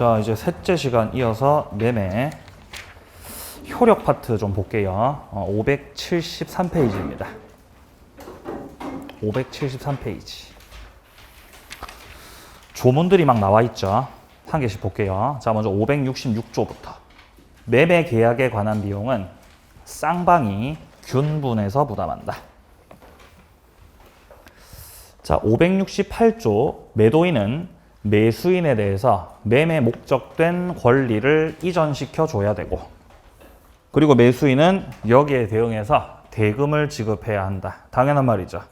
자, 이제 셋째 시간 이어서 매매 효력 파트 좀 볼게요. 573페이지입니다. 573페이지. 조문들이 막 나와 있죠. 한 개씩 볼게요. 자, 먼저 566조부터. 매매 계약에 관한 비용은 쌍방이 균분해서 부담한다. 자, 568조 매도인은 매수인에 대해서 매매 목적된 권리를 이전시켜 줘야 되고, 그리고 매수인은 여기에 대응해서 대금을 지급해야 한다. 당연한 말이죠.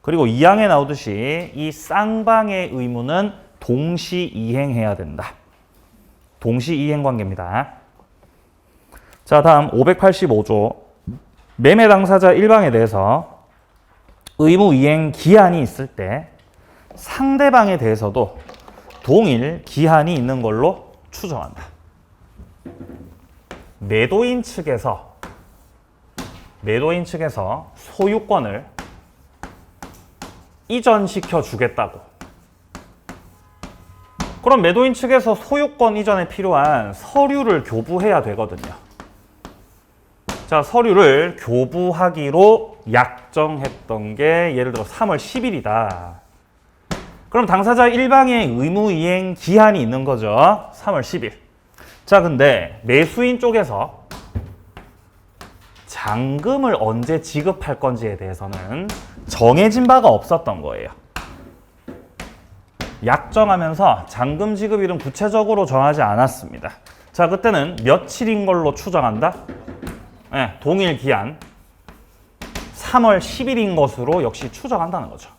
그리고 2항에 나오듯이 이 쌍방의 의무는 동시 이행해야 된다. 동시 이행 관계입니다. 자, 다음 585조 매매 당사자 1방에 대해서 의무 이행 기한이 있을 때 상대방에 대해서도 동일 기한이 있는 걸로 추정한다. 매도인 측에서 소유권을 이전시켜 주겠다고. 그럼 매도인 측에서 소유권 이전에 필요한 서류를 교부해야 되거든요. 자, 서류를 교부하기로 약정했던 게 예를 들어 3월 10일이다. 그럼 당사자 1방의 의무 이행 기한이 있는 거죠. 3월 10일. 자, 근데 매수인 쪽에서 잔금을 언제 지급할 건지에 대해서는 정해진 바가 없었던 거예요. 약정하면서 잔금 지급일은 구체적으로 정하지 않았습니다. 자, 그때는 며칠인 걸로 추정한다? 네, 동일 기한 3월 10일인 것으로 역시 추정한다는 거죠.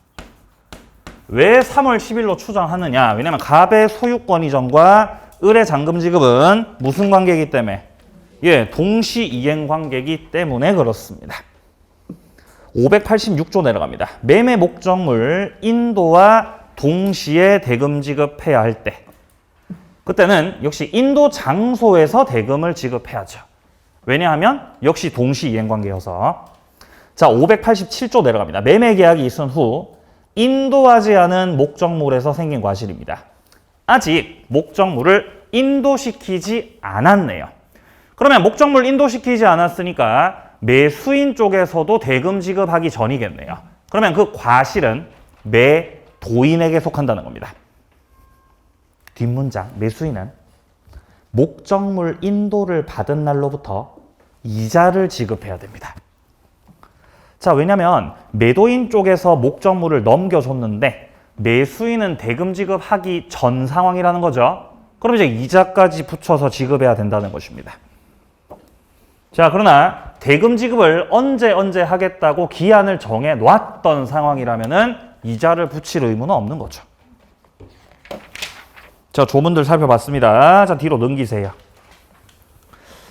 왜 3월 10일로 추정하느냐? 왜냐면 갑의 소유권 이전과 을의 잔금 지급은 무슨 관계이기 때문에? 예, 동시 이행 관계이기 때문에 그렇습니다. 586조 내려갑니다. 매매 목적물 인도와 동시에 대금 지급해야 할 때, 그때는 역시 인도 장소에서 대금을 지급해야죠. 왜냐하면 역시 동시 이행 관계여서. 자, 587조 내려갑니다. 매매 계약이 있은 후 인도하지 않은 목적물에서 생긴 과실입니다. 아직 목적물을 인도시키지 않았네요. 그러면 목적물 인도시키지 않았으니까 매수인 쪽에서도 대금 지급하기 전이겠네요. 그러면 그 과실은 매도인에게 속한다는 겁니다. 뒷문장, 매수인은 목적물 인도를 받은 날로부터 이자를 지급해야 됩니다. 자, 왜냐면 매도인 쪽에서 목적물을 넘겨줬는데 매수인은 대금 지급하기 전 상황이라는 거죠. 그럼 이제 이자까지 붙여서 지급해야 된다는 것입니다. 자, 그러나 대금 지급을 언제 하겠다고 기한을 정해 놨던 상황이라면은 이자를 붙일 의무는 없는 거죠. 자, 조문들 살펴봤습니다. 자, 뒤로 넘기세요.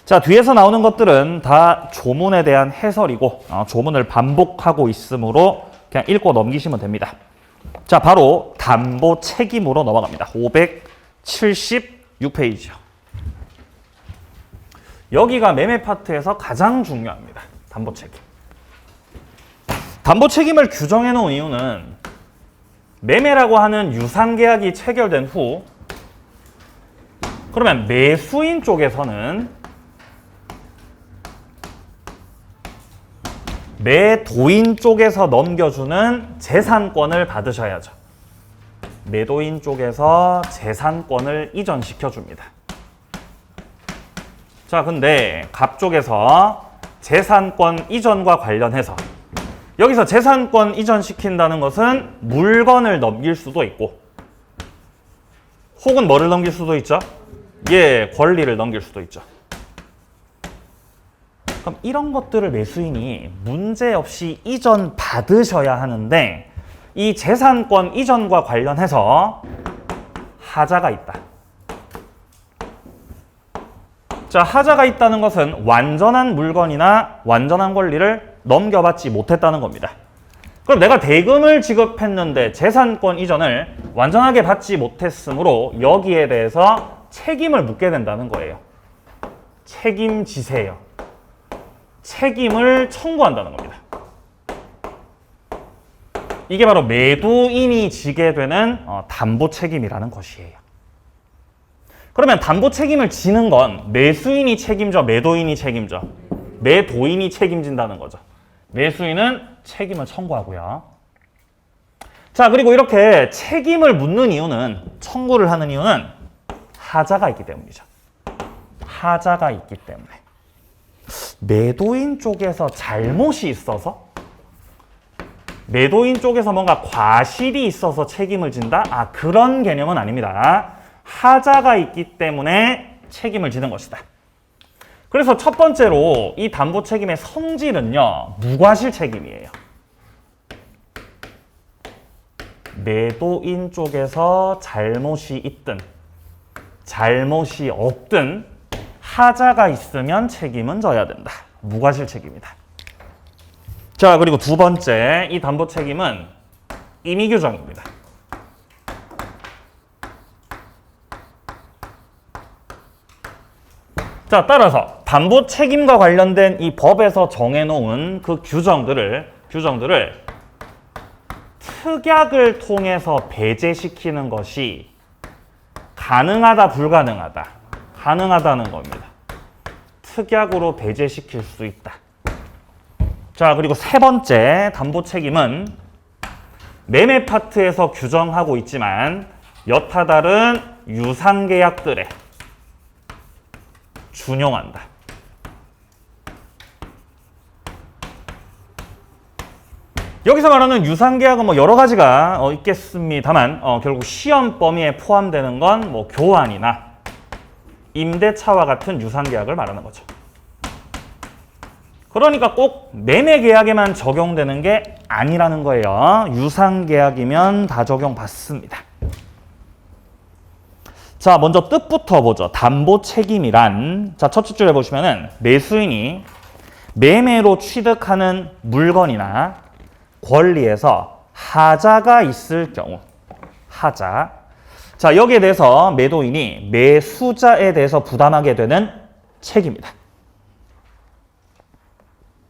자, 뒤에서 나오는 것들은 다 조문에 대한 해설이고 조문을 반복하고 있으므로 그냥 읽고 넘기시면 됩니다. 자, 바로 담보 책임으로 넘어갑니다. 576페이지요. 여기가 매매 파트에서 가장 중요합니다. 담보 책임. 담보 책임을 규정해 놓은 이유는 매매라고 하는 유상계약이 체결된 후, 그러면 매수인 쪽에서는 매도인 쪽에서 넘겨주는 재산권을 받으셔야죠. 매도인 쪽에서 재산권을 이전시켜 줍니다. 자, 근데 갑 쪽에서 재산권 이전과 관련해서 여기서 재산권 이전시킨다는 것은 물건을 넘길 수도 있고, 혹은 뭐를 넘길 수도 있죠? 예, 권리를 넘길 수도 있죠. 그럼 이런 것들을 매수인이 문제없이 이전 받으셔야 하는데, 이 재산권 이전과 관련해서 하자가 있다. 자, 하자가 있다는 것은 완전한 물건이나 완전한 권리를 넘겨받지 못했다는 겁니다. 그럼 내가 대금을 지급했는데 재산권 이전을 완전하게 받지 못했으므로 여기에 대해서 책임을 묻게 된다는 거예요. 책임지세요. 책임을 청구한다는 겁니다. 이게 바로 매도인이 지게 되는 담보 책임이라는 것이에요. 그러면 담보 책임을 지는 건 매수인이 책임져, 매도인이 책임져? 매도인이 책임진다는 거죠. 매수인은 책임을 청구하고요. 자, 그리고 이렇게 책임을 묻는 이유는, 청구를 하는 이유는 하자가 있기 때문이죠. 하자가 있기 때문에. 매도인 쪽에서 잘못이 있어서, 매도인 쪽에서 뭔가 과실이 있어서 책임을 진다? 아, 그런 개념은 아닙니다. 하자가 있기 때문에 책임을 지는 것이다. 그래서 첫 번째로 이 담보 책임의 성질은요, 무과실 책임이에요. 매도인 쪽에서 잘못이 있든 잘못이 없든 하자가 있으면 책임은 져야 된다. 무과실 책임이다. 자, 그리고 두 번째, 이 담보 책임은 임의 규정입니다. 자, 따라서 담보 책임과 관련된 이 법에서 정해놓은 그 규정들을 특약을 통해서 배제시키는 것이 가능하다, 불가능하다? 가능하다는 겁니다. 특약으로 배제시킬 수 있다. 자, 그리고 세 번째, 담보 책임은 매매 파트에서 규정하고 있지만 여타 다른 유상계약들에 준용한다. 여기서 말하는 유상계약은 뭐 여러 가지가 있겠습니다만 결국 시험 범위에 포함되는 건 뭐 교환이나 임대차와 같은 유상계약을 말하는 거죠. 그러니까 꼭 매매계약에만 적용되는 게 아니라는 거예요. 유상계약이면 다 적용받습니다. 자, 먼저 뜻부터 보죠. 담보 책임이란, 자, 첫째 줄에 보시면은 매수인이 매매로 취득하는 물건이나 권리에서 하자가 있을 경우, 하자. 자, 여기에 대해서 매도인이 매수자에 대해서 부담하게 되는 책임이다.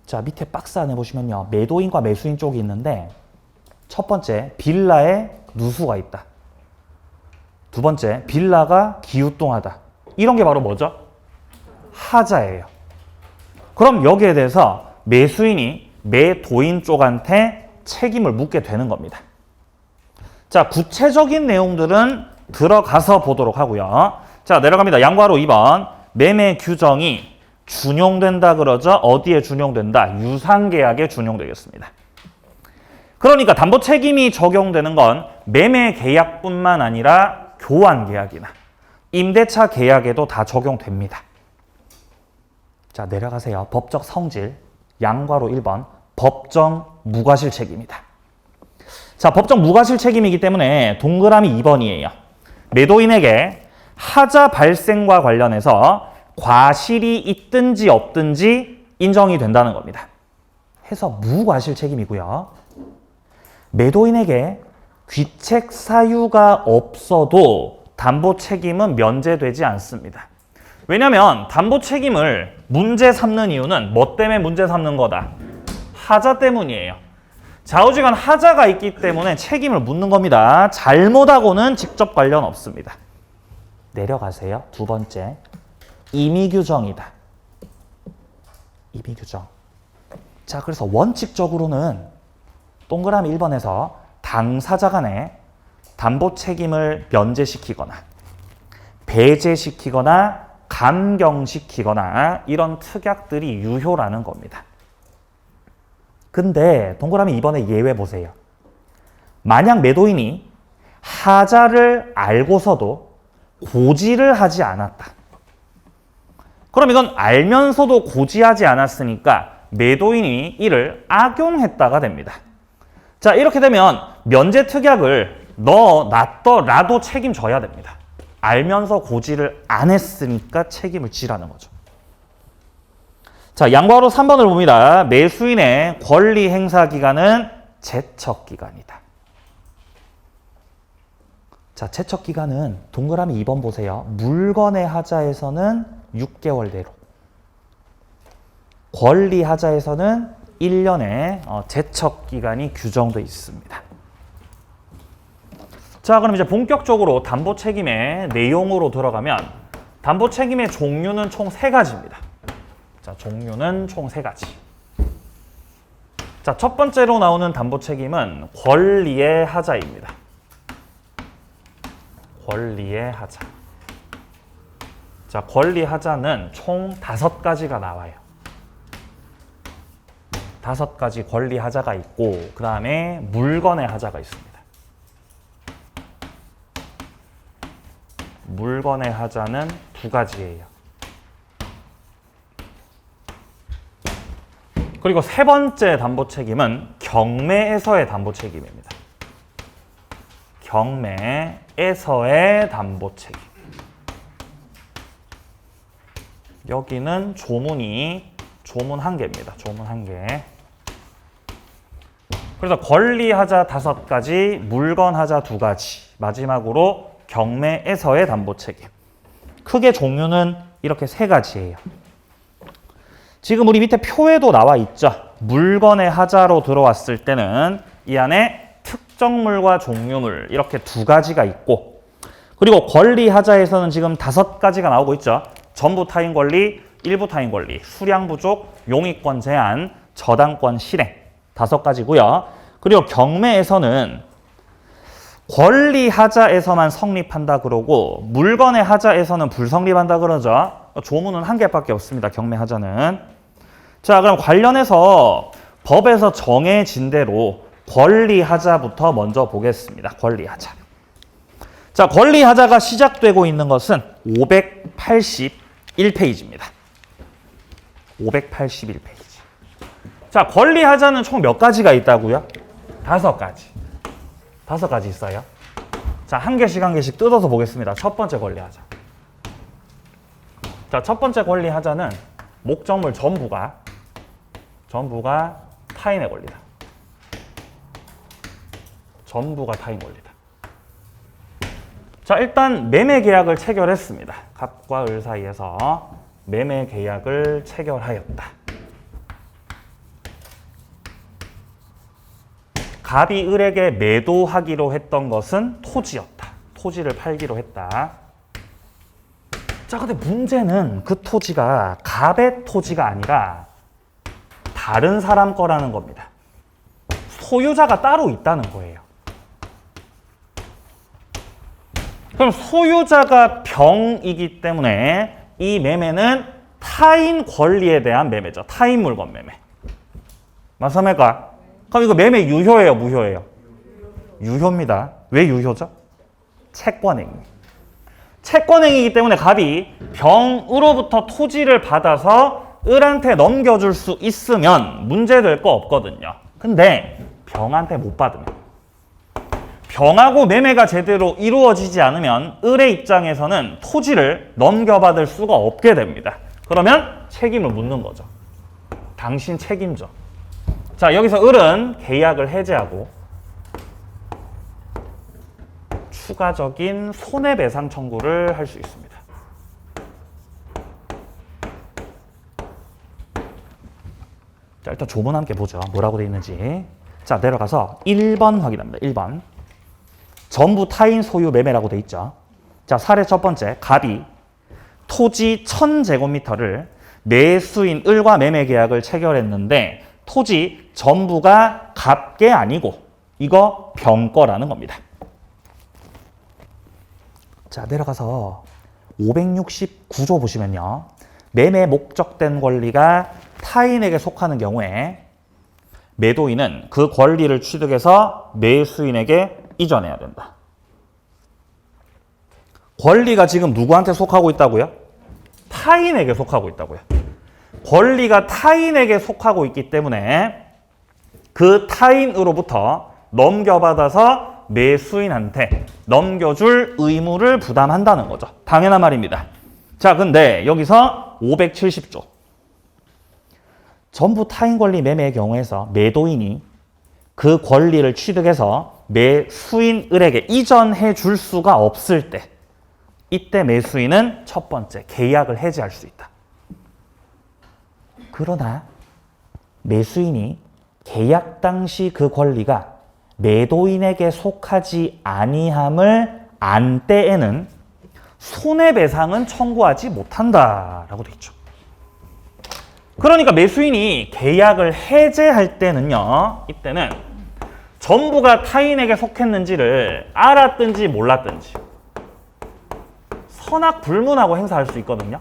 자, 밑에 박스 안에 보시면요, 매도인과 매수인 쪽이 있는데, 첫 번째, 빌라에 누수가 있다. 두 번째, 빌라가 기우뚱하다. 이런 게 바로 뭐죠? 하자예요. 그럼 여기에 대해서 매수인이 매도인 쪽한테 책임을 묻게 되는 겁니다. 자, 구체적인 내용들은 들어가서 보도록 하고요. 자, 내려갑니다. 양괄호 2번. 매매 규정이 준용된다 그러죠? 어디에 준용된다? 유상계약에 준용되겠습니다. 그러니까 담보 책임이 적용되는 건 매매 계약뿐만 아니라 교환 계약이나 임대차 계약에도 다 적용됩니다. 자, 내려가세요. 법적 성질, 양괄호 1번, 법정 무과실 책임이다. 자, 법정 무과실 책임이기 때문에 동그라미 2번이에요. 매도인에게 하자 발생과 관련해서 과실이 있든지 없든지 인정이 된다는 겁니다. 해서 무과실 책임이고요. 매도인에게 귀책 사유가 없어도 담보 책임은 면제되지 않습니다. 왜냐하면 담보 책임을 문제 삼는 이유는 뭐 때문에 문제 삼는 거다? 하자 때문이에요. 좌우지간 하자가 있기 때문에 책임을 묻는 겁니다. 잘못하고는 직접 관련 없습니다. 내려가세요. 두 번째, 임의 규정이다. 임의 규정. 자, 그래서 원칙적으로는 동그라미 1번에서 당사자 간에 담보 책임을 면제시키거나 배제시키거나 감경시키거나 이런 특약들이 유효라는 겁니다. 근데 동그라미 2번의 예외 보세요. 만약 매도인이 하자를 알고서도 고지를 하지 않았다. 그럼 이건 알면서도 고지하지 않았으니까 매도인이 이를 악용했다가 됩니다. 자, 이렇게 되면 면제 특약을 놨더라도 책임져야 됩니다. 알면서 고지를 안 했으니까 책임을 지라는 거죠. 자, 양괄호 3번을 봅니다. 매수인의 권리 행사 기간은 제척 기간이다. 자, 제척 기간은 동그라미 2번 보세요. 물건의 하자에서는 6개월대로, 권리 하자에서는 1년의 제척 기간이 규정되어 있습니다. 자, 그럼 이제 본격적으로 담보 책임의 내용으로 들어가면 담보 책임의 종류는 총 3가지입니다. 자, 종류는 총 3가지. 자, 첫 번째로 나오는 담보 책임은 권리의 하자입니다. 권리의 하자. 자, 권리 하자는 총 5가지가 나와요. 5가지 권리 하자가 있고, 그 다음에 물건의 하자가 있습니다. 물건의 하자는 2가지예요. 그리고 3번째 담보 책임은 경매에서의 담보 책임입니다. 경매에서의 담보 책임. 여기는 조문 1개입니다. 조문 1개. 그래서 권리 하자 5가지, 물건 하자 2가지, 마지막으로 경매에서의 담보 책임. 크게 종류는 이렇게 3가지예요. 지금 우리 밑에 표에도 나와 있죠. 물건의 하자로 들어왔을 때는 이 안에 특정물과 종류물 이렇게 2가지가 있고, 그리고 권리 하자에서는 지금 5가지가 나오고 있죠. 전부 타인 권리, 일부 타인 권리, 수량 부족, 용의권 제한, 저당권 실행 5가지고요. 그리고 경매에서는 권리 하자에서만 성립한다 그러고 물건의 하자에서는 불성립한다 그러죠. 조문은 1개밖에 없습니다. 경매 하자는. 자, 그럼 관련해서 법에서 정해진 대로 권리 하자부터 먼저 보겠습니다. 권리 하자. 자, 권리 하자가 시작되고 있는 것은 581페이지입니다. 581페이지. 자, 권리 하자는 총 몇 가지가 있다고요? 5가지. 5가지 있어요. 자, 한 개씩 뜯어서 보겠습니다. 첫 번째 권리 하자. 자, 첫 번째 권리 하자는 목적물 전부가 타인의 권리다. 전부가 타인 권리다. 자, 일단 매매 계약을 체결했습니다. 갑과 을 사이에서 매매 계약을 체결하였다. 갑이 을에게 매도하기로 했던 것은 토지였다. 토지를 팔기로 했다. 자, 근데 문제는 그 토지가 갑의 토지가 아니라 다른 사람 거라는 겁니다. 소유자가 따로 있다는 거예요. 그럼 소유자가 병이기 때문에 이 매매는 타인 권리에 대한 매매죠. 타인 물건 매매. 맞습니까? 그럼 이거 매매 유효예요, 무효예요? 유효입니다. 왜 유효죠? 채권행위. 채권행위이기 때문에 갑이 병으로부터 토지를 받아서 을한테 넘겨줄 수 있으면 문제될 거 없거든요. 근데 병한테 못 받으면, 병하고 매매가 제대로 이루어지지 않으면 을의 입장에서는 토지를 넘겨받을 수가 없게 됩니다. 그러면 책임을 묻는 거죠. 당신 책임져. 자, 여기서 을은 계약을 해지하고 추가적인 손해배상 청구를 할 수 있습니다. 자, 일단 조문 함께 보죠. 뭐라고 돼 있는지. 자, 내려가서 1번 확인합니다. 1번. 전부 타인 소유 매매라고 돼 있죠. 자, 사례 첫 번째. 갑이 토지 1000제곱미터를 매수인 을과 매매 계약을 체결했는데 토지 전부가 갑게 아니고 이거 병 거라는 겁니다. 자, 내려가서 569조 보시면요. 매매 목적된 권리가 타인에게 속하는 경우에 매도인은 그 권리를 취득해서 매수인에게 이전해야 된다. 권리가 지금 누구한테 속하고 있다고요? 타인에게 속하고 있다고요. 권리가 타인에게 속하고 있기 때문에 그 타인으로부터 넘겨받아서 매수인한테 넘겨줄 의무를 부담한다는 거죠. 당연한 말입니다. 자, 근데 여기서 570조. 전부 타인 권리 매매의 경우에서 매도인이 그 권리를 취득해서 매수인 을에게 이전해 줄 수가 없을 때, 이때 매수인은 첫 번째 계약을 해지할 수 있다. 그러나 매수인이 계약 당시 그 권리가 매도인에게 속하지 아니함을 안 때에는 손해배상은 청구하지 못한다라고 되어 있죠. 그러니까 매수인이 계약을 해제할 때는요, 이때는 전부가 타인에게 속했는지를 알았든지 몰랐든지 선악불문하고 행사할 수 있거든요.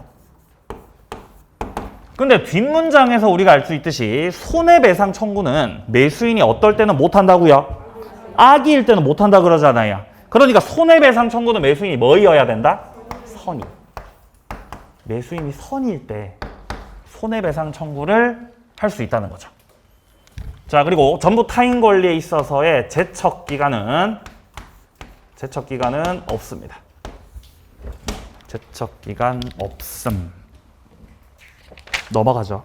근데 뒷문장에서 우리가 알 수 있듯이 손해배상 청구는 매수인이 어떨 때는 못한다고요? 악의일 때는 못한다 그러잖아요. 그러니까 손해배상 청구는 매수인이 뭐이어야 된다? 선의. 매수인이 선일 때 손해배상 청구를 할 수 있다는 거죠. 자, 그리고 전부 타인 권리에 있어서의 제척기간은 없습니다. 제척기간 없음. 넘어가죠.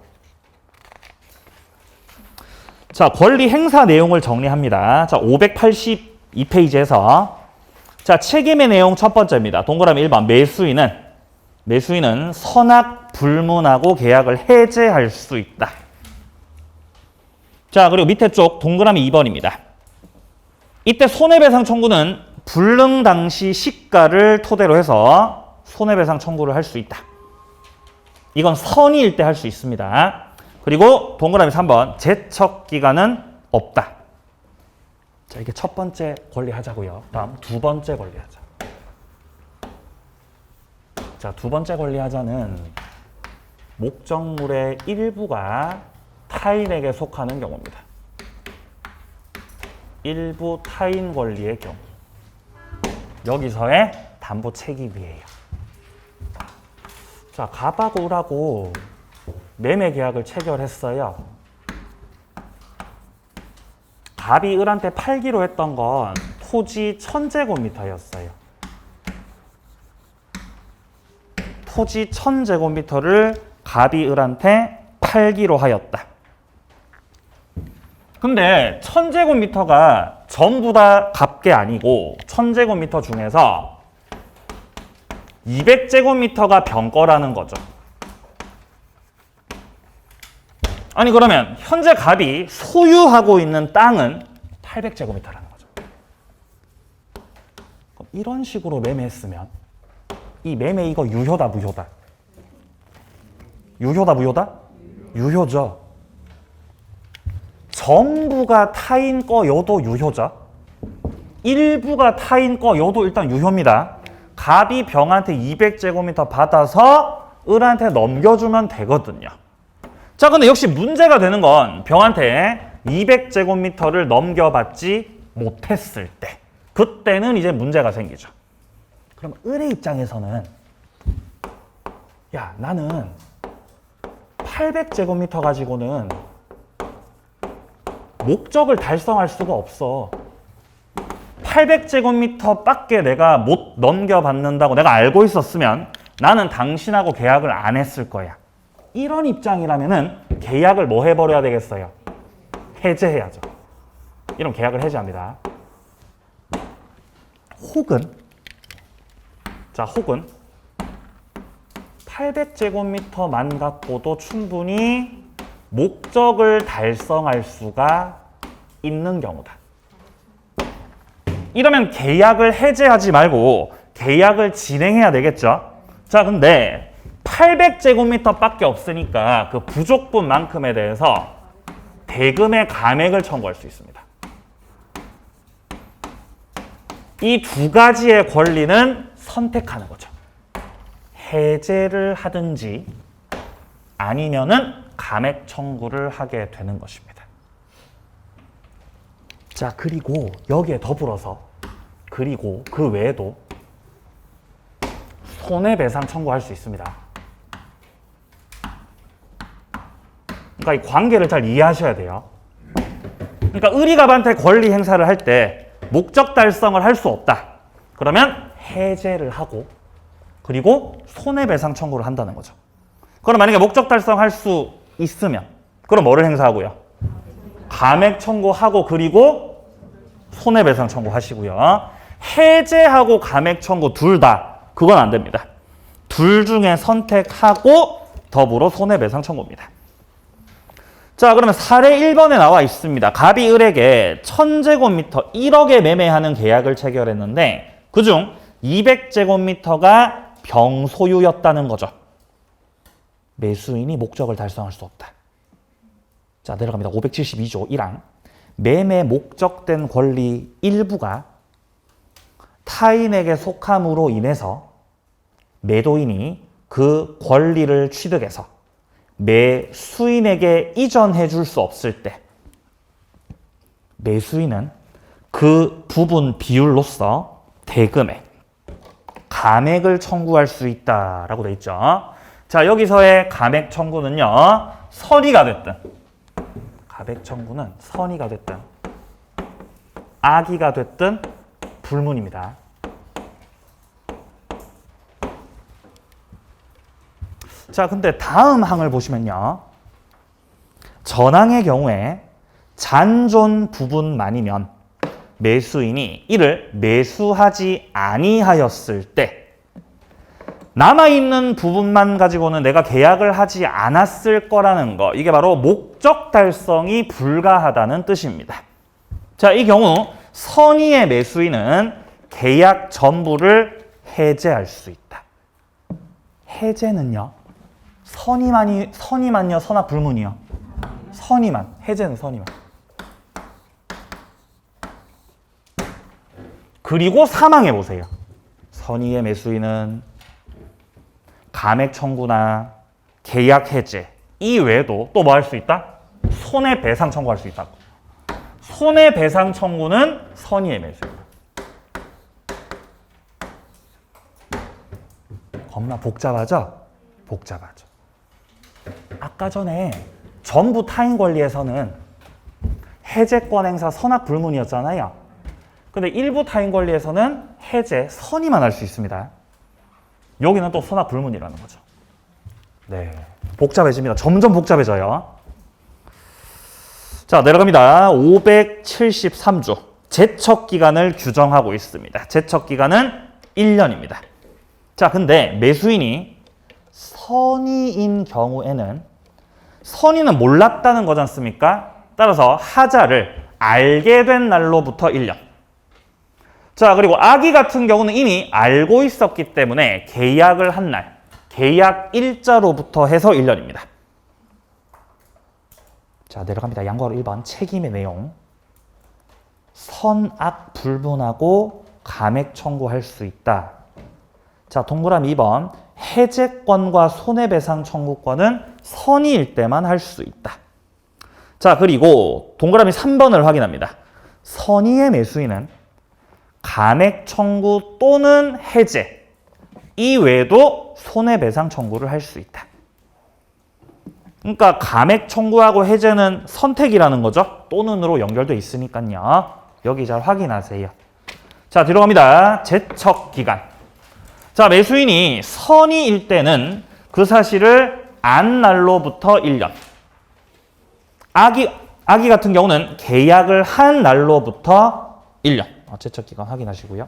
자, 권리 행사 내용을 정리합니다. 자, 582페이지에서 자, 책임의 내용 첫 번째입니다. 동그라미 1번. 매수인은 선악 불문하고 계약을 해제할 수 있다. 자, 그리고 밑에 쪽 동그라미 2번입니다. 이때 손해배상 청구는 불능 당시 시가를 토대로 해서 손해배상 청구를 할 수 있다. 이건 선의일 때 할 수 있습니다. 그리고 동그라미 3번. 제척기간은 없다. 자, 이게 첫 번째 권리 하자고요. 다음 두 번째 권리 하자. 자, 두 번째 권리 하자는 목적물의 일부가 타인에게 속하는 경우입니다. 일부 타인 권리의 경우. 여기서의 담보 책임이에요. 자, 갑하고 을하고 매매 계약을 체결했어요. 갑이 을한테 팔기로 했던 건 토지 1000제곱미터였어요. 토지 1000제곱미터를 갑이 을한테 팔기로 하였다. 근데 1000제곱미터가 전부 다 갑게 아니고 1000제곱미터 중에서 200제곱미터가 병거라는 거죠. 아니, 그러면 현재 갑이 소유하고 있는 땅은 800제곱미터라는 거죠. 그럼 이런 식으로 매매했으면 이 매매 이거 유효다, 무효다? 유효다, 무효다? 유효죠. 전부가 타인 거여도 유효죠. 일부가 타인 거여도 일단 유효입니다. 갑이 병한테 200제곱미터 받아서 을한테 넘겨주면 되거든요. 자, 근데 역시 문제가 되는 건 병한테 200제곱미터를 넘겨받지 못했을 때, 그때는 이제 문제가 생기죠. 그럼 을의 입장에서는 야, 나는 800제곱미터 가지고는 목적을 달성할 수가 없어. 800제곱미터 밖에 내가 못 넘겨받는다고 내가 알고 있었으면 나는 당신하고 계약을 안 했을 거야. 이런 입장이라면은 계약을 뭐 해버려야 되겠어요? 해제해야죠. 이런 계약을 해제합니다. 혹은 800제곱미터만 갖고도 충분히 목적을 달성할 수가 있는 경우다. 이러면 계약을 해제하지 말고 계약을 진행해야 되겠죠. 자, 근데 800제곱미터 밖에 없으니까 그 부족분만큼에 대해서 대금의 감액을 청구할 수 있습니다. 이 두 가지의 권리는 선택하는 거죠. 해제를 하든지 아니면은 감액 청구를 하게 되는 것입니다. 자, 그리고 여기에 더불어서 그리고 그 외에도 손해배상 청구할 수 있습니다. 그러니까 이 관계를 잘 이해하셔야 돼요. 그러니까 을이갑한테 권리 행사를 할 때 목적 달성을 할 수 없다. 그러면 해제를 하고 그리고 손해배상 청구를 한다는 거죠. 그럼 만약에 목적 달성할 수 있으면 그럼 뭐를 행사하고요? 감액 청구하고 그리고 손해배상 청구하시고요. 해제하고 감액 청구 둘 다 그건 안 됩니다. 둘 중에 선택하고 더불어 손해배상 청구입니다. 자, 그러면 사례 1번에 나와 있습니다. 갑이 을에게 1000제곱미터 1억에 매매하는 계약을 체결했는데 그중 200제곱미터가 병소유였다는 거죠. 매수인이 목적을 달성할 수 없다. 자, 내려갑니다. 572조 1항. 매매 목적된 권리 일부가 타인에게 속함으로 인해서 매도인이 그 권리를 취득해서 매수인에게 이전해 줄 수 없을 때 매수인은 그 부분 비율로서 대금액, 감액을 청구할 수 있다라고 돼 있죠. 자, 여기서의 감액 청구는요. 선의가 됐든 감액 청구는 선의가 됐든 악의가 됐든 불문입니다. 자, 근데 다음 항을 보시면요. 전항의 경우에 잔존 부분만이면 매수인이 이를 매수하지 아니하였을 때 남아있는 부분만 가지고는 내가 계약을 하지 않았을 거라는 거, 이게 바로 목적 달성이 불가하다는 뜻입니다. 자, 이 경우 선의의 매수인은 계약 전부를 해제할 수 있다. 해제는요. 선의만요, 선악 불문이요. 선의만, 해제는 선의만. 그리고 사망해 보세요. 선의의 매수인은 감액 청구나 계약 해제 이외에도 또 뭐 할 수 있다? 손해배상 청구할 수 있다고. 손해배상 청구는 선의의 매수인. 겁나 복잡하죠? 복잡하죠. 아까 전에 전부 타인 권리에서는 해제권 행사 선악 불문이었잖아요. 근데 일부 타인 권리에서는 해제 선의만 할 수 있습니다. 여기는 또 선악 불문이라는 거죠. 네, 복잡해집니다. 점점 복잡해져요. 자, 내려갑니다. 573조 제척 기간을 규정하고 있습니다. 제척 기간은 1년입니다. 자, 근데 매수인이 선의인 경우에는 선의는 몰랐다는 거지 않습니까? 따라서 하자를 알게 된 날로부터 1년. 자, 그리고 악의 같은 경우는 이미 알고 있었기 때문에 계약을 한 날, 계약 일자로부터 해서 1년입니다. 자, 내려갑니다. 양괄호 1번 책임의 내용. 선악 불분하고 감액 청구할 수 있다. 자, 동그라미 2번 해제권과 손해배상 청구권은 선의일 때만 할 수 있다. 자, 그리고 동그라미 3번을 확인합니다. 선의의 매수인은 감액 청구 또는 해제 이외에도 손해배상 청구를 할 수 있다. 그러니까 감액 청구하고 해제는 선택이라는 거죠. 또는으로 연결돼 있으니까요. 여기 잘 확인하세요. 자, 들어갑니다. 제척 기간. 자, 매수인이 선의일 때는 그 사실을 안 날로부터 1년. 악의 같은 경우는 계약을 한 날로부터 1년. 제척 기간 확인하시고요.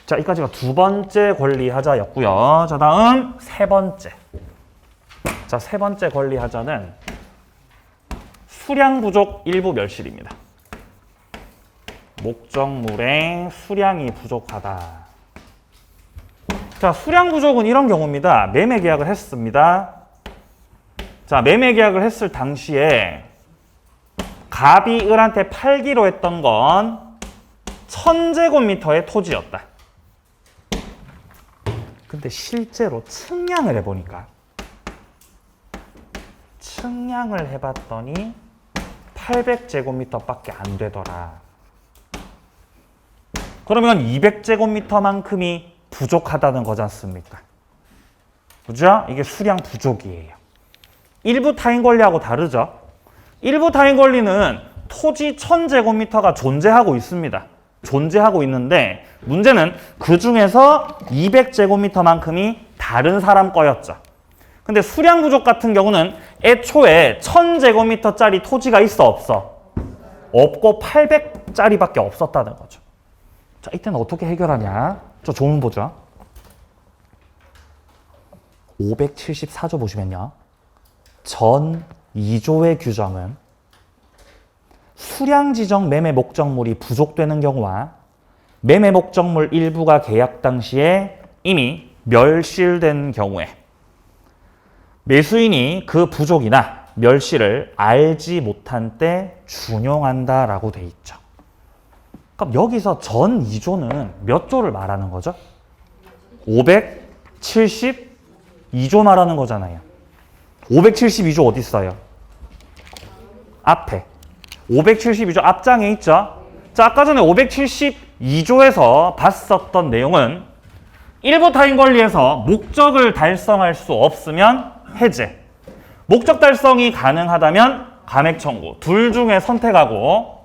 자, 여기까지가 두 번째 권리 하자였고요. 자, 다음 세 번째. 자, 세 번째 권리 하자는 수량 부족 일부 멸실입니다. 목적물의 수량이 부족하다. 자, 수량 부족은 이런 경우입니다. 매매 계약을 했습니다. 자, 매매 계약을 했을 당시에 갑이 을한테 팔기로 했던 건 1000제곱미터의 토지였다. 근데 실제로 측량을 해보니까 측량을 해봤더니 800제곱미터밖에 안 되더라. 그러면 200제곱미터만큼이 부족하다는 거지 않습니까? 그죠? 이게 수량 부족이에요. 일부 타인 권리하고 다르죠? 일부 타인 권리는 토지 1000제곱미터가 존재하고 있습니다. 존재하고 있는데 문제는 그 중에서 200제곱미터만큼이 다른 사람 거였죠. 근데 수량 부족 같은 경우는 애초에 1000제곱미터짜리 토지가 있어 없어? 없고 800짜리밖에 없었다는 거죠. 자, 이때는 어떻게 해결하냐? 저 조문 보죠. 574조 보시면요. 전 2조의 규정은 수량 지정 매매 목적물이 부족되는 경우와 매매 목적물 일부가 계약 당시에 이미 멸실된 경우에 매수인이 그 부족이나 멸실을 알지 못한 때 준용한다라고 돼 있죠. 그럼 여기서 전 2조는 몇 조를 말하는 거죠? 572조 말하는 거잖아요. 572조 어디 있어요? 앞에. 572조 앞장에 있죠? 자, 아까 전에 572조에서 봤었던 내용은 일부 타인 권리에서 목적을 달성할 수 없으면 해제, 목적 달성이 가능하다면 감액 청구, 둘 중에 선택하고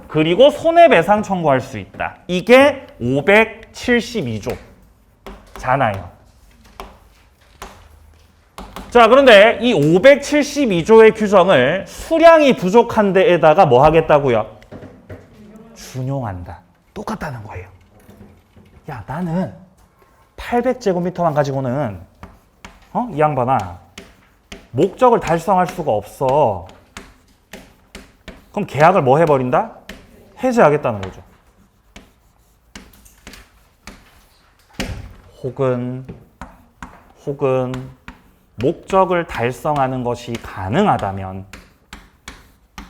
그리고 손해배상 청구할 수 있다. 이게 572조잖아요. 자, 그런데 이 572조의 규정을 수량이 부족한 데에다가 뭐 하겠다고요? 준용한다. 똑같다는 거예요. 야, 나는 800제곱미터만 가지고는 이 양반아 목적을 달성할 수가 없어. 그럼 계약을 뭐 해버린다? 해제하겠다는 거죠. 혹은 목적을 달성하는 것이 가능하다면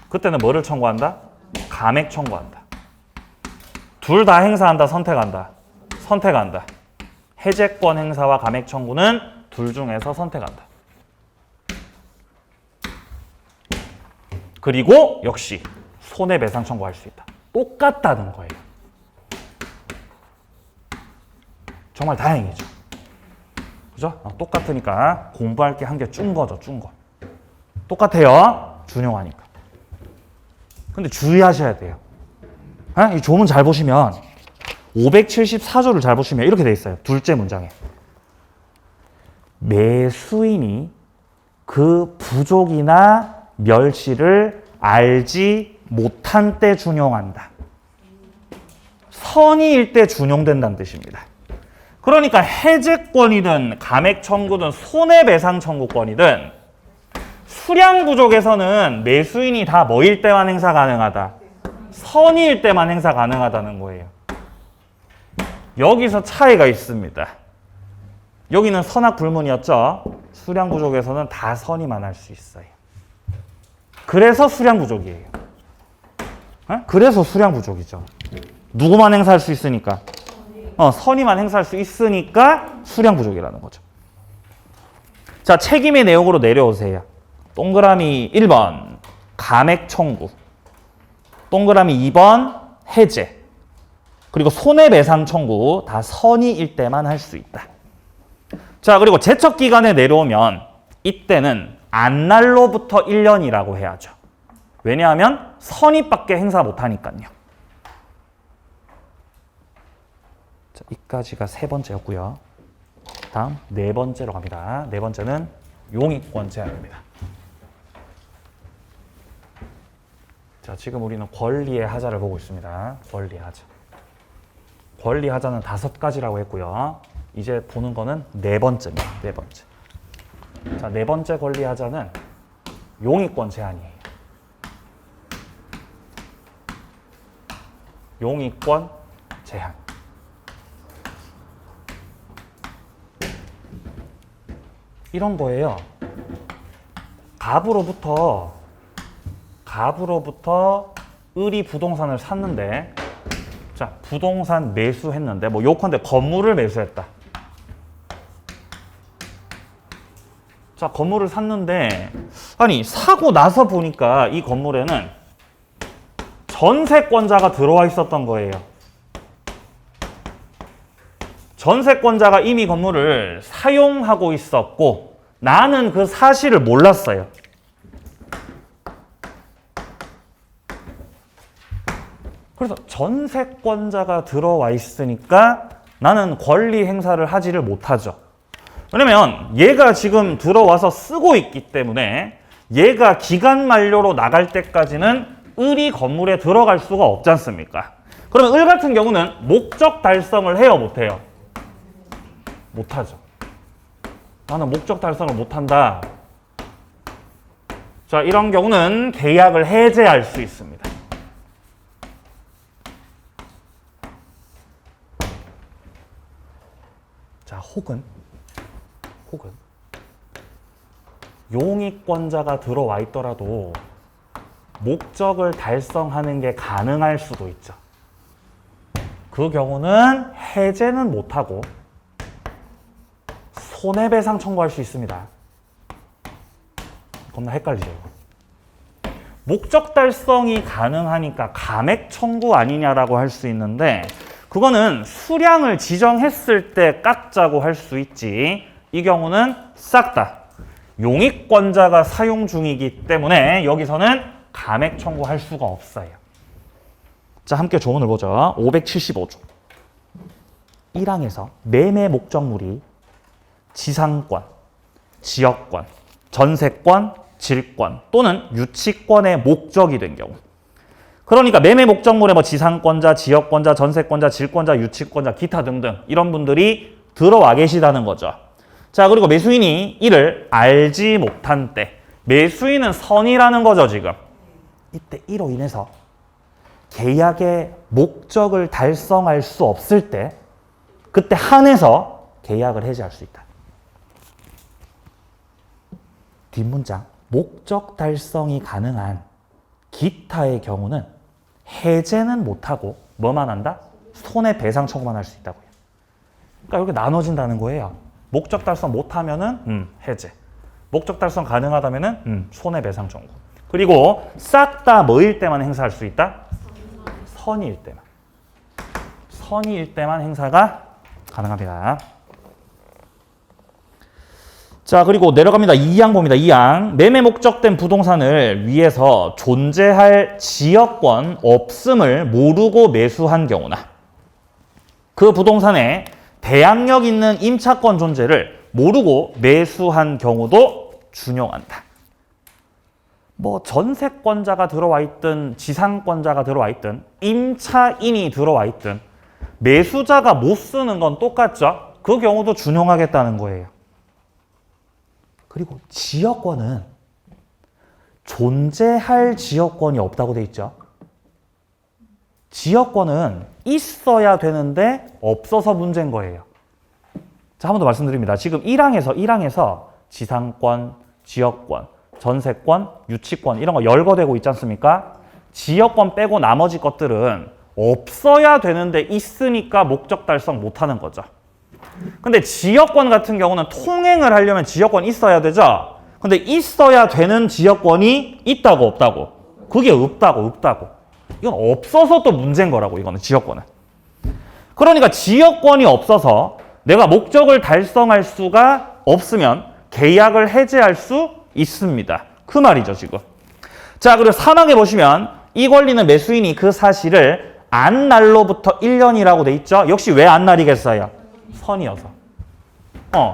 그때는 뭐를 청구한다? 감액 청구한다. 둘 다 행사한다, 선택한다. 선택한다. 해제권 행사와 감액 청구는 둘 중에서 선택한다. 그리고 역시 손해배상 청구할 수 있다. 똑같다는 거예요. 정말 다행이죠. 그죠? 똑같으니까 공부할 게 한 개 준 거죠, 준 거. 똑같아요. 준용하니까. 근데 주의하셔야 돼요. 이 조문 잘 보시면 574조를 잘 보시면 이렇게 돼 있어요. 둘째 문장에. 매수인이 그 부족이나 멸실을 알지 못한 때 준용한다. 선의일 때 준용된다는 뜻입니다. 그러니까 해제권이든 감액 청구든 손해배상 청구권이든 수량 부족에서는 매수인이 다 뭐일 때만 행사 가능하다? 선의일 때만 행사 가능하다는 거예요. 여기서 차이가 있습니다. 여기는 선악 불문이었죠. 수량 부족에서는 다 선의만 할 수 있어요. 그래서 수량 부족이에요. 그래서 수량 부족이죠. 누구만 행사할 수 있으니까? 선의만 행사할 수 있으니까 수량 부족이라는 거죠. 자, 책임의 내용으로 내려오세요. 동그라미 1번 감액 청구, 동그라미 2번 해제, 그리고 손해배상 청구 다 선의일 때만 할 수 있다. 자, 그리고 제척기간에 내려오면 이때는 안날로부터 1년이라고 해야죠. 왜냐하면 선의밖에 행사 못하니까요. 자, 이까지가 세 번째였고요. 다음 네 번째로 갑니다. 네 번째는 용익권 제한입니다. 자, 지금 우리는 권리의 하자를 보고 있습니다. 권리의 하자. 권리 하자는 5가지라고 했고요. 이제 보는 거는 네 번째입니다. 네 번째. 자, 네 번째 권리 하자는 용익권 제한이에요. 용익권 제한. 이런 거예요. 갑으로부터 을이 부동산을 샀는데, 자, 부동산 매수했는데, 뭐 요컨대 건물을 매수했다. 자, 건물을 샀는데, 아니, 사고 나서 보니까 이 건물에는 전세권자가 들어와 있었던 거예요. 전세권자가 이미 건물을 사용하고 있었고, 나는 그 사실을 몰랐어요. 그래서 전세권자가 들어와 있으니까 나는 권리 행사를 하지를 못하죠. 왜냐면 얘가 지금 들어와서 쓰고 있기 때문에 얘가 기간 만료로 나갈 때까지는 을이 건물에 들어갈 수가 없지 않습니까? 그러면 을 같은 경우는 목적 달성을 해요, 못해요? 못하죠. 나는 목적 달성을 못한다. 자, 이런 경우는 계약을 해제할 수 있습니다. 자, 혹은 용익권자가 들어와 있더라도 목적을 달성하는 게 가능할 수도 있죠. 그 경우는 해제는 못하고 손해배상 청구할 수 있습니다. 겁나 헷갈리죠, 이거. 목적 달성이 가능하니까 감액 청구 아니냐라고 할 수 있는데 그거는 수량을 지정했을 때 깎자고 할 수 있지. 이 경우는 싹 다 용익권자가 사용 중이기 때문에 여기서는 감액 청구할 수가 없어요. 자, 함께 조문을 보죠. 575조. 1항에서 매매 목적물이 지상권, 지역권, 전세권, 질권 또는 유치권의 목적이 된 경우. 그러니까 매매 목적물에 뭐 지상권자, 지역권자, 전세권자, 질권자, 유치권자, 기타 등등 이런 분들이 들어와 계시다는 거죠. 자, 그리고 매수인이 이를 알지 못한 때, 매수인은 선이라는 거죠, 지금. 이때 이로 인해서 계약의 목적을 달성할 수 없을 때 그때 한해서 계약을 해지할 수 있다. 뒷문장, 목적 달성이 가능한 기타의 경우는 해제는 못하고 뭐만 한다? 손해배상 청구만 할 수 있다고요. 그러니까 이렇게 나눠진다는 거예요. 목적 달성 못하면은 해제, 목적 달성 가능하다면은 손해배상 청구. 그리고 싹 다 뭐일 때만 행사할 수 있다? 선의일 때만. 선의일 때만 행사가 가능합니다. 자, 그리고 내려갑니다. 2항 봅니다. 2항. 매매 목적된 부동산을 위해서 존재할 지역권 없음을 모르고 매수한 경우나 그 부동산에 대항력 있는 임차권 존재를 모르고 매수한 경우도 준용한다. 뭐 전세권자가 들어와 있든 지상권자가 들어와 있든 임차인이 들어와 있든 매수자가 못 쓰는 건 똑같죠. 그 경우도 준용하겠다는 거예요. 그리고 지역권은 존재할 지역권이 없다고 돼 있죠. 지역권은 있어야 되는데 없어서 문제인 거예요. 자, 한 번 더 말씀드립니다. 지금 1항에서 지상권, 지역권, 전세권, 유치권 이런 거 열거되고 있지 않습니까? 지역권 빼고 나머지 것들은 없어야 되는데 있으니까 목적 달성 못하는 거죠. 근데 지역권 같은 경우는 통행을 하려면 지역권 있어야 되죠? 근데 있어야 되는 지역권이 있다고 없다고? 그게 없다고. 이건 없어서 또 문제인 거라고, 이거는 지역권은. 그러니까 지역권이 없어서 내가 목적을 달성할 수가 없으면 계약을 해제할 수 있습니다. 그 말이죠, 지금. 자, 그리고 3항에 보시면 이 권리는 매수인이 그 사실을 안 날로부터 1년이라고 돼 있죠? 역시 왜 안 날이겠어요? 선이어서.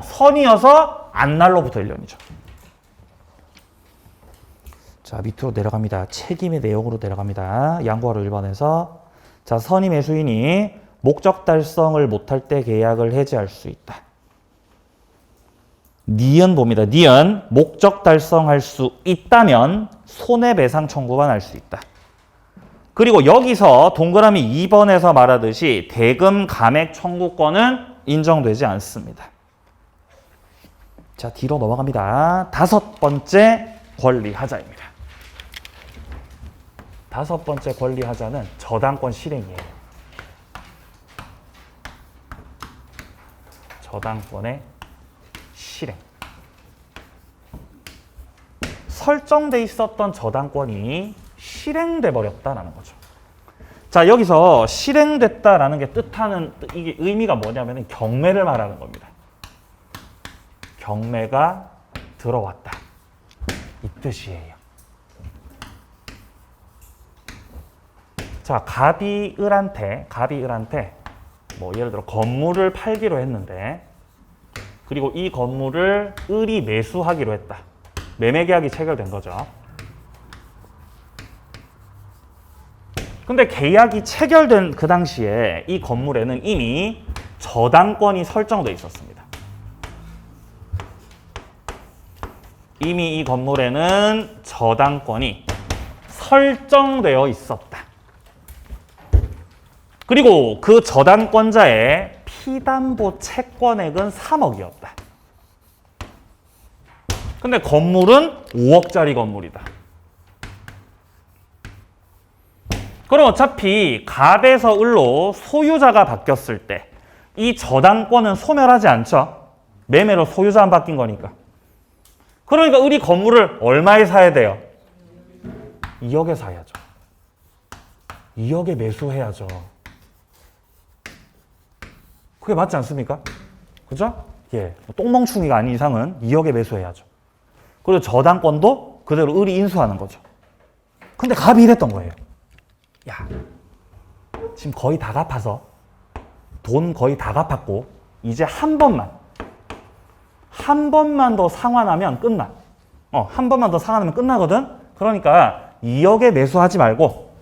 선이어서 안 날로부터 1년이죠. 자, 밑으로 내려갑니다. 책임의 내용으로 내려갑니다. 양보하러 1번에서. 자, 선의 매수인이 목적 달성을 못할 때 계약을 해지할 수 있다. 니은 봅니다. 니은 목적 달성할 수 있다면 손해배상 청구만 할 수 있다. 그리고 여기서 동그라미 2번에서 말하듯이 대금 감액 청구권은 인정되지 않습니다. 자, 뒤로 넘어갑니다. 5번째 권리하자입니다. 5번째 권리하자는 저당권 실행이에요. 저당권의 실행. 설정돼 있었던 저당권이 실행돼 버렸다라는 거죠. 자, 여기서 실행됐다라는 게 뜻하는 이게 의미가 뭐냐면은 경매를 말하는 겁니다. 경매가 들어왔다. 이 뜻이에요. 자, 갑이 을한테 뭐 예를 들어 건물을 팔기로 했는데 그리고 이 건물을 을이 매수하기로 했다. 매매 계약이 체결된 거죠. 근데 계약이 체결된 그 당시에 이 건물에는 이미 저당권이 설정돼 있었습니다. 이미 이 건물에는 저당권이 설정되어 있었다. 그리고 그 저당권자의 피담보 채권액은 3억이었다. 근데 건물은 5억짜리 건물이다. 그럼 어차피 갑에서 을로 소유자가 바뀌었을 때 이 저당권은 소멸하지 않죠? 매매로 소유자만 바뀐 거니까. 그러니까 을이 건물을 얼마에 사야 돼요? 2억에 사야죠. 2억에 매수해야죠. 그게 맞지 않습니까? 그죠? 예. 똥멍충이가 아닌 이상은 2억에 매수해야죠. 그리고 저당권도 그대로 을이 인수하는 거죠. 근데 갑이 이랬던 거예요. 야, 지금 거의 다 갚아서 돈 거의 다 갚았고 이제 한 번만 더 상환하면 끝나. 한 번만 더 상환하면 끝나거든. 그러니까 2억에 매수하지 말고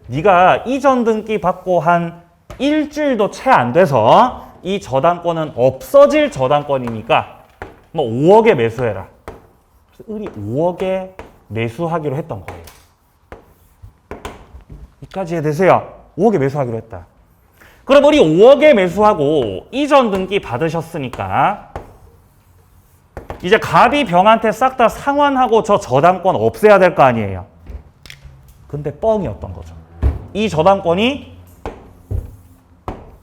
네가 이전 등기 받고 한 일주일도 채 안 돼서 이 저당권은 없어질 저당권이니까 뭐 5억에 매수해라. 그래서 을이 5억에 매수하기로 했던 거예요. 여기까지 이해되세요? 5억에 매수하기로 했다. 그럼 우리 5억에 매수하고 이전 등기 받으셨으니까 이제 갑이 병한테 싹 다 상환하고 저 저당권 없애야 될 거 아니에요. 근데 뻥이었던 거죠. 이 저당권이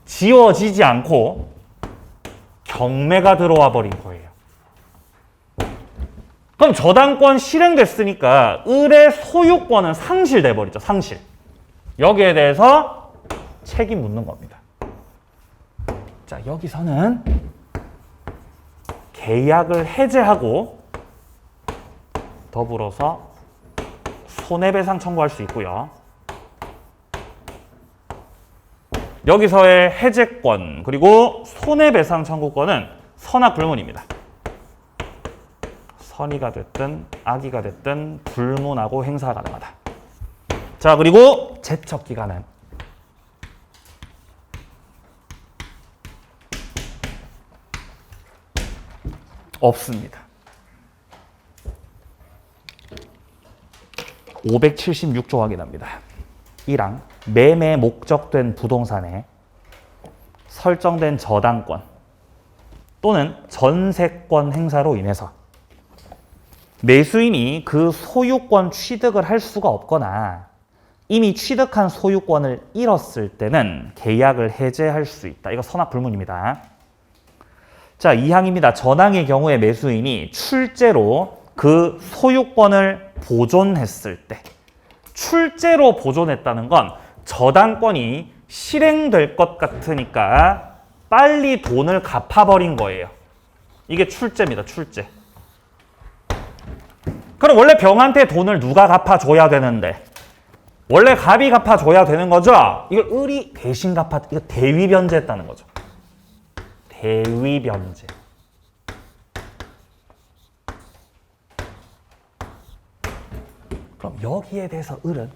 지워지지 않고 경매가 들어와 버린 거예요. 그럼 저당권 실행됐으니까 을의 소유권은 상실돼 버리죠. 상실. 여기에 대해서 책임 묻는 겁니다. 자, 여기서는 계약을 해제하고 더불어서 손해배상 청구할 수 있고요. 여기서의 해제권 그리고 손해배상 청구권은 선악불문입니다. 선의가 됐든 악의가 됐든 불문하고 행사 가능하다. 자, 그리고 제척기간은 없습니다. 576조 확인합니다. 1항 매매 목적된 부동산에 설정된 저당권 또는 전세권 행사로 인해서 매수인이 그 소유권 취득을 할 수가 없거나 이미 취득한 소유권을 잃었을 때는 계약을 해제할 수 있다. 이거 선악불문입니다. 자, 2항입니다. 전항의 경우에 매수인이 출제로 그 소유권을 보존했을 때 출제로 보존했다는 건 저당권이 실행될 것 같으니까 빨리 돈을 갚아버린 거예요. 이게 출제입니다. 출제. 그럼 원래 병한테 돈을 누가 갚아줘야 되는데 원래 갑이 갚아줘야 되는 거죠? 이걸 을이 대신 이거 대위변제했다는 거죠. 대위변제. 그럼 여기에 대해서 을은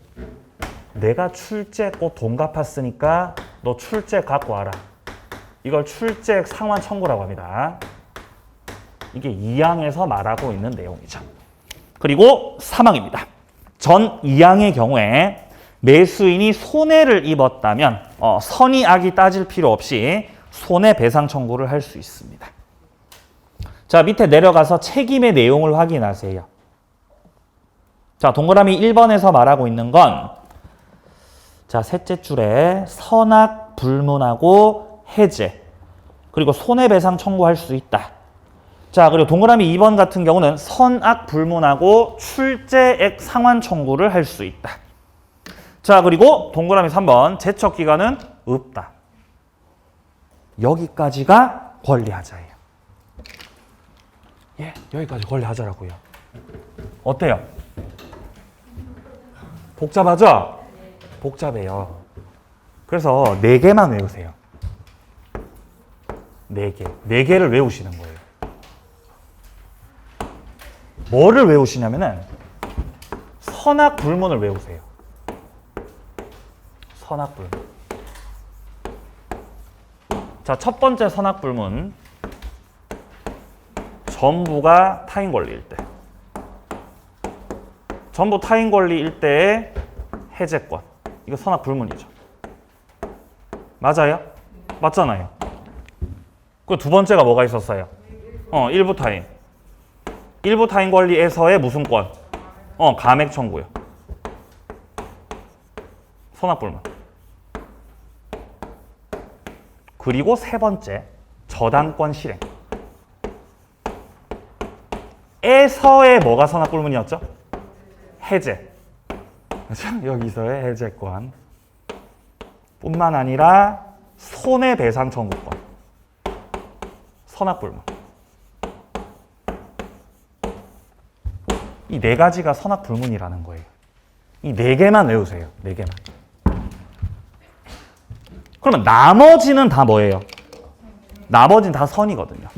내가 출제했고 돈 갚았으니까 너 출제 갖고 와라. 이걸 출제 상환 청구라고 합니다. 이게 2항에서 말하고 있는 내용이죠. 그리고 3항입니다. 전 2항의 경우에 매수인이 손해를 입었다면 선의 악이 따질 필요 없이 손해배상 청구를 할 수 있습니다. 자, 밑에 내려가서 책임의 내용을 확인하세요. 자, 동그라미 1번에서 말하고 있는 건 자, 셋째 줄에 선악 불문하고 해제 그리고 손해배상 청구할 수 있다. 자, 그리고 동그라미 2번 같은 경우는 선악 불문하고 출제액 상환 청구를 할 수 있다. 자, 그리고 동그라미 3번 제척 기간은 없다. 여기까지가 권리하자예요. 예, 여기까지 권리하자라고요. 어때요? 복잡하죠? 복잡해요. 그래서 4개만 외우세요. 4개. 4개를 외우시는 거예요. 뭐를 외우시냐면은 선악 불문을 외우세요. 선악 불문. 자, 첫 번째 선악 불문. 전부가 타인 권리일 때. 전부 타인 권리일 때의 해제권. 이거 선악 불문이죠. 맞아요? 맞잖아요. 그 두 번째가 뭐가 있었어요? 일부 타인. 일부 타인 권리에서의 무슨 권? 감액 청구요. 선악 불문. 그리고 세 번째, 저당권 실행. 에서의 뭐가 선악 불문이었죠? 해제. 그렇죠? 여기서의 해제권. 뿐만 아니라 손해배상 청구권. 선악 불문. 이 네 가지가 선악 불문이라는 거예요. 이 네 개만 외우세요. 네 개만. 그러면 나머지는 다 뭐예요? 나머지는 다 선이거든요.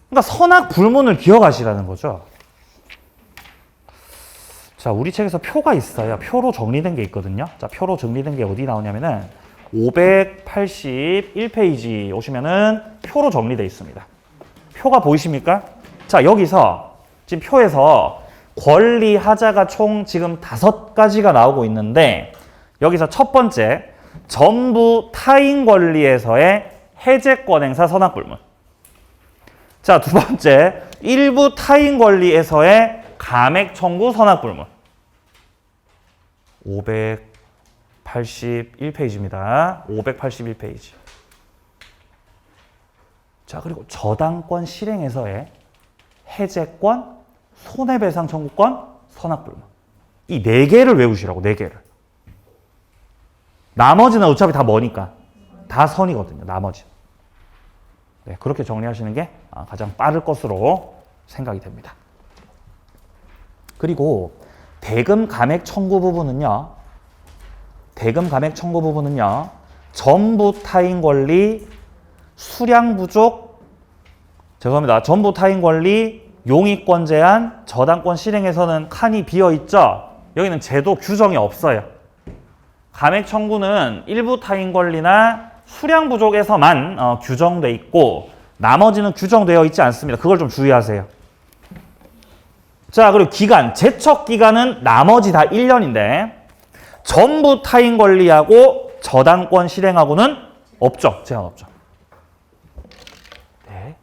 그러니까 선악 불문을 기억하시라는 거죠. 자, 우리 책에서 표가 있어요. 표로 정리된 게 있거든요. 자, 표로 정리된 게 어디 나오냐면은 581페이지 오시면은 표로 정리되어 있습니다. 표가 보이십니까? 자, 여기서 지금 표에서 권리 하자가 총 지금 5가지가 나오고 있는데 여기서 첫 번째 전부 타인 권리에서의 해제권 행사 선악 불문. 자, 두 번째 일부 타인 권리에서의 감액 청구 선악 불문. 581페이지입니다. 581페이지. 자, 그리고 저당권 실행에서의 해제권, 손해배상 청구권, 선악 불문. 이 네 개를 외우시라고, 네 개를. 나머지는 어차피 다 뭐니까? 다 선이거든요, 나머지는. 네, 그렇게 정리하시는 게 가장 빠를 것으로 생각이 됩니다. 그리고 대금 감액 청구 부분은요. 대금 감액 청구 부분은요. 전부 타인 권리, 수량 부족, 죄송합니다. 전부 타인 권리, 용의권 제한, 저당권 실행에서는 칸이 비어 있죠. 여기는 제도 규정이 없어요. 감액 청구는 일부 타인 권리나 수량 부족에서만 규정돼 있고 나머지는 규정되어 있지 않습니다. 그걸 좀 주의하세요. 자, 그리고 기간, 제척 기간은 나머지 다 1년인데 전부 타인 권리하고 저당권 실행하고는 없죠. 제한 없죠. 네.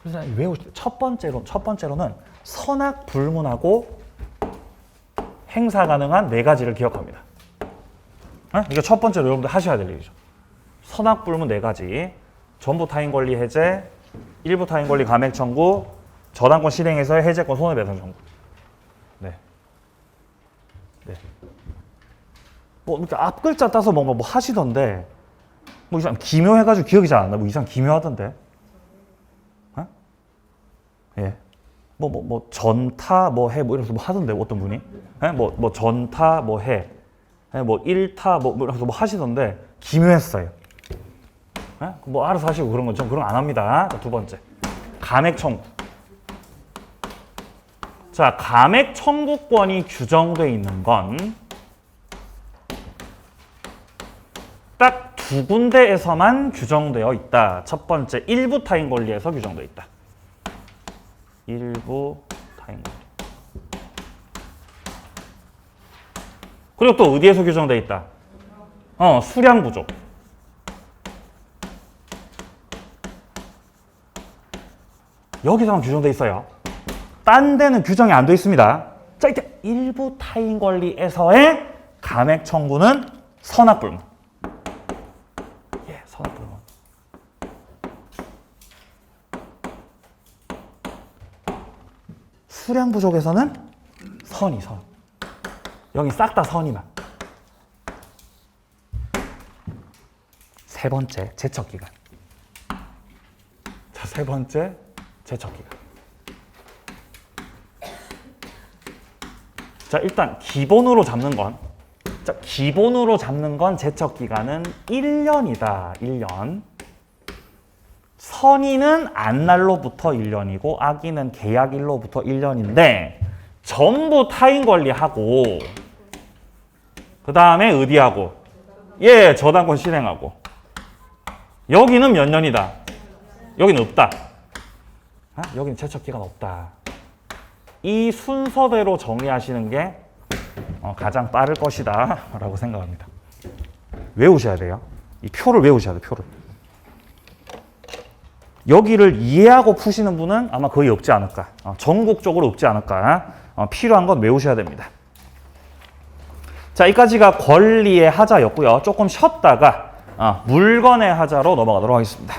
그래서 외우실 첫 번째로는 선악 불문하고 행사 가능한 네 가지를 기억합니다. 네? 이게 첫 번째로 여러분들 하셔야 될 일이죠. 선악 불문 네 가지. 전부 타인 권리 해제, 일부 타인 권리 감액 청구, 저당권 실행에서의 해제권 손해배상 청구. 네. 네. 뭐 이렇게 앞 글자 따서 뭔가 뭐 하시던데 뭐 이상 기묘해가지고 기억이 잘 안 나. 뭐 이상 기묘하던데. 어? 예. 뭐 전타 뭐 해 뭐 이러면서 뭐 하던데 어떤 분이. 예? 뭐 전타 뭐 해. 예? 뭐 일타 뭐 이러면서 뭐 하시던데 기묘했어요. 예? 뭐 알아서 하시고 그런 건 전 그런 거 안 합니다. 자, 두 번째. 감액 청구. 자, 감액 청구권이 규정되어 있는 건 딱 두 군데에서만 규정되어 있다. 첫 번째, 일부 타인 권리에서 규정되어 있다. 일부 타인 권리. 그리고 또 어디에서 규정되어 있다? 수량 부족. 여기서만 규정되어 있어요. 딴 데는 규정이 안 되어 있습니다. 자, 이때 일부 타인 권리에서의 감액 청구는 선악 불문. 예, 선악 불문. 수량 부족에서는 선. 여기 싹 다 선이만. 세 번째, 제척 기간. 자, 세 번째, 제척 기간. 자, 일단 기본으로 잡는 건 제척 기간은 1년이다. 1년. 선의는 안날로부터 1년이고 악의는 계약일로부터 1년인데 전부 타인 권리하고 그 다음에 어디하고? 예, 저당권 실행하고. 여기는 몇 년이다? 여기는 없다. 여기는 제척 기간 없다. 이 순서대로 정리하시는 게 가장 빠를 것이다 라고 생각합니다. 외우셔야 돼요. 이 표를 외우셔야 돼요. 표를. 여기를 이해하고 푸시는 분은 아마 거의 없지 않을까. 전국적으로 없지 않을까. 필요한 건 외우셔야 됩니다. 자, 여기까지가 권리의 하자였고요. 조금 쉬었다가 물건의 하자로 넘어가도록 하겠습니다.